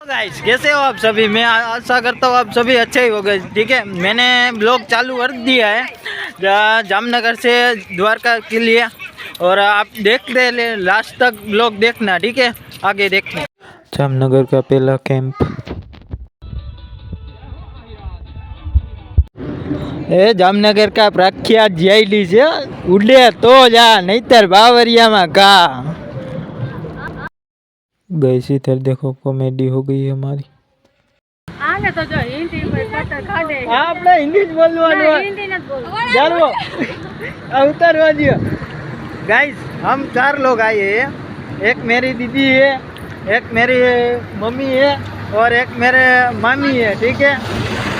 Guys कैसे हो आप सभी। मैं आशा करता हूँ आप सभी अच्छे ही हो गए। ठीक है, मैंने ब्लॉग चालू कर दिया है जामनगर से द्वारका के लिए, और आप देखते ले लास्ट तक ब्लॉग देखना। ठीक है, आगे देखते हैं। जामनगर का पहला कैंप। ए जामनगर का प्रख्यात जीआईडी से उड़े तो जा, नहींतर बावरिया में का गई सी इधर देखो, कॉमेडी हो गई है हमारी। आने तो जो हिंदी में कट खाने आपने हिंदी ज बोलવાનું हिंदी न बोल जानो उतरवा दियो। गाइस हम 4 लोग आए हैं, एक मेरी दीदी है, एक मेरी मम्मी है और एक मेरे मामी है। ठीक है,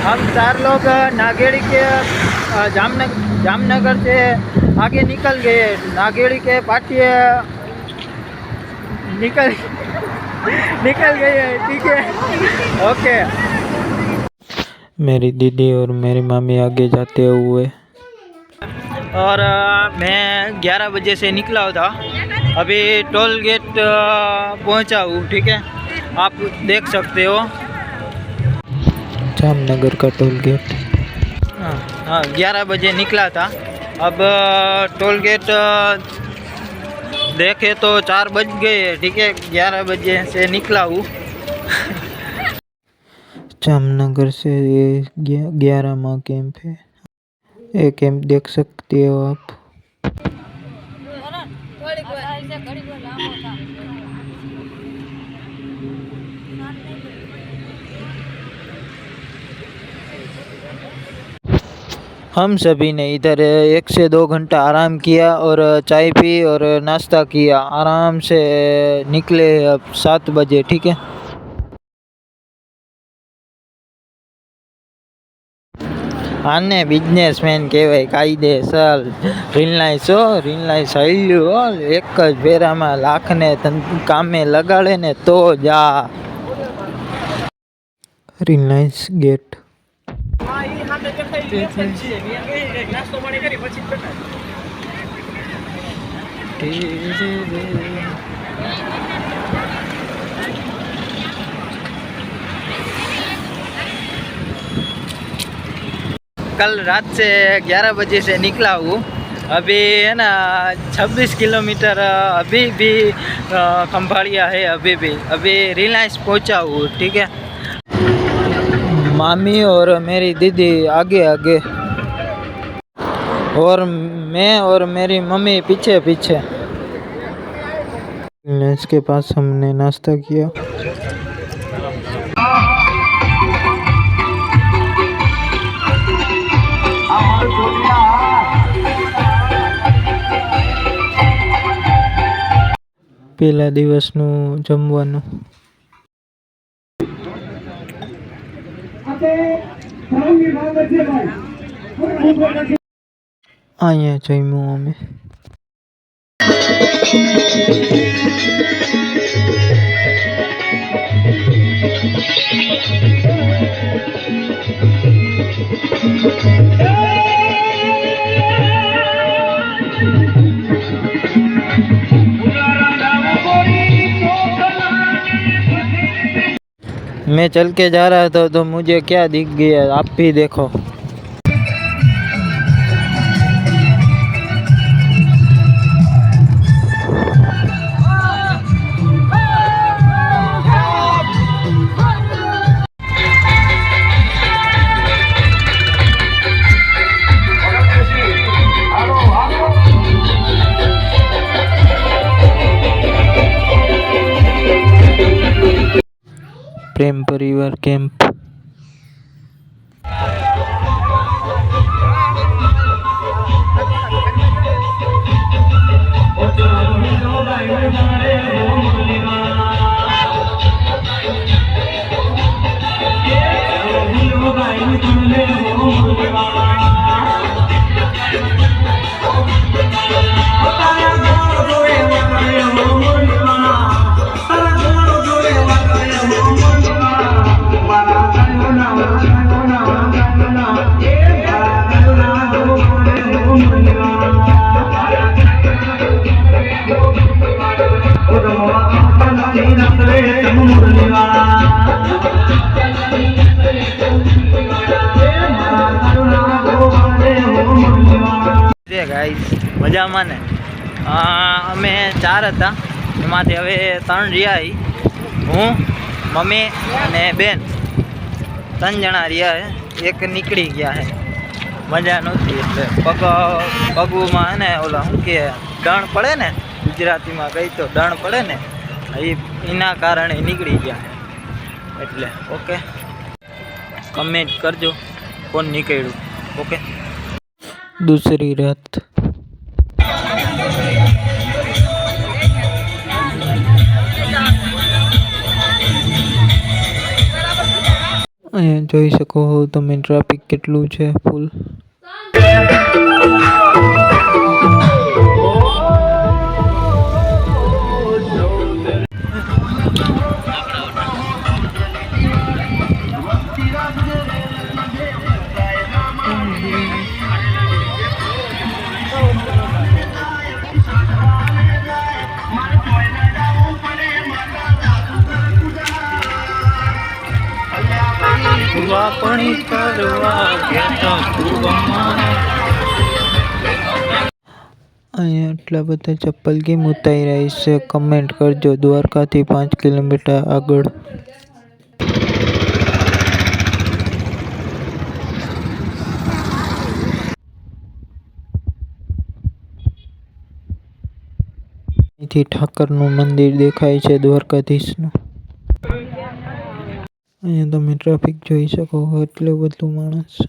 हम 4 लोग नागेड़ी के जामनगर से आगे निकल गए। नागेड़ी के पाटिए निकल गए हैं। ठीक है, ओके। मेरी दीदी और मेरी मामी आगे जाते हुए, और मैं 11 बजे से निकला था, अभी टोल गेट पहुंचा हूँ। ठीक है, आप देख सकते हो। जामनगर का टोल गेट। हाँ 11 बजे निकला था, अब टोल गेट देखे तो 4 बज गए। ठीक है, 11 बजे से निकला हूँ। जामनगर से ये 11वां कैंप है। ये कैंप देख सकते हो आप। हम सभी ने इधर 1 से 2 घंटा आराम किया और चाय पी और नाश्ता किया। आराम से निकले अब 7 बजे। ठीक है, आने बिजनेसमेन कहेवाय कायदेसर। रिलायंस हल्યું एक ज फेराમાં લાખને કામે લગાડે ને તો જા। रिलायंस गेट। कल रात से 11 बजे से निकला हूँ, अभी है ना 26 किलोमीटर अभी भी खंभाड़िया है। अभी रिलायंस पहुँचा हूँ। ठीक है, मामी और मेरी दीदी आगे आगे और मैं और मेरी मम्मी पीछे पीछे। रिलायंस के पास हमने नाश्ता किया। પહેલા દિવસનું જમવાનું અહીંયા જમ્યું અમે। मैं चल के जा रहा था तो मुझे क्या दिख गया, आप भी देखो। प्रेम परिवार कैंप। મજામાં ને? અમે 4 હતા, એમાંથી હવે 3 રહ્યા. હું, મમ્મી અને બેન, 3 જણા રહ્યા છે. એક નીકળી ગયા છે, મજા નહોતી એટલે પગમાં ને ઓલા શું કે દણ પડે ને, ગુજરાતીમાં કહી તો દણ પડે ને, એના કારણે નીકળી ગયા એટલે. ઓકે, કમેન્ટ કરજો કોણ નીકળ્યું. ઓકે, दूसरी रात અહીંયા જોઈ શકો છો તમે ટ્રાફિક કેટલું છે, ફૂલ. વાપણી કરવા અહીંયા આટલા બધા ચપ્પલ કેમ ઉતાર્યા છે, કમેન્ટ કરજો. દ્વારકાથી 5 કિલોમીટર આગળ. અહીંથી ઠાકરનું મંદિર દેખાય છે, દ્વારકાધીશનું. અહીંયા તમે ટ્રાફિક જોઈ શકો છો, એટલું બધું માણસ છે.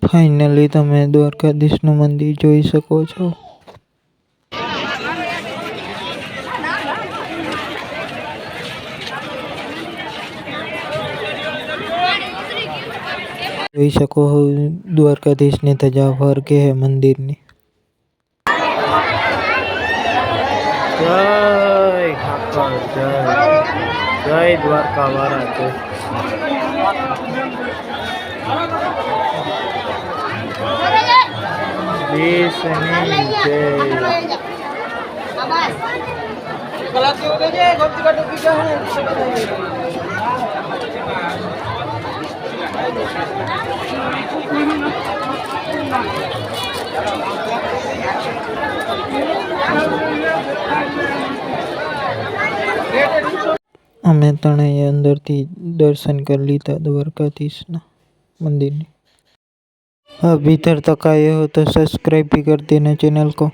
ફાઇનલી તમે દ્વારકાધીશનું મંદિર જોઈ શકો છો. જોઈ શકો છો દ્વારકાધીશની ધજા ફરકે હે મંદિરની. જય ઠાકર, જય દ્વારકા વાળા, જય. દેશની જય. અમે ત્રણેય અંદરથી दर्शन कर લીધા દ્વારકાધીશના मंदिर ने. भीतर तक आए हो तो सब्सक्राइब भी कर देना चैनल को.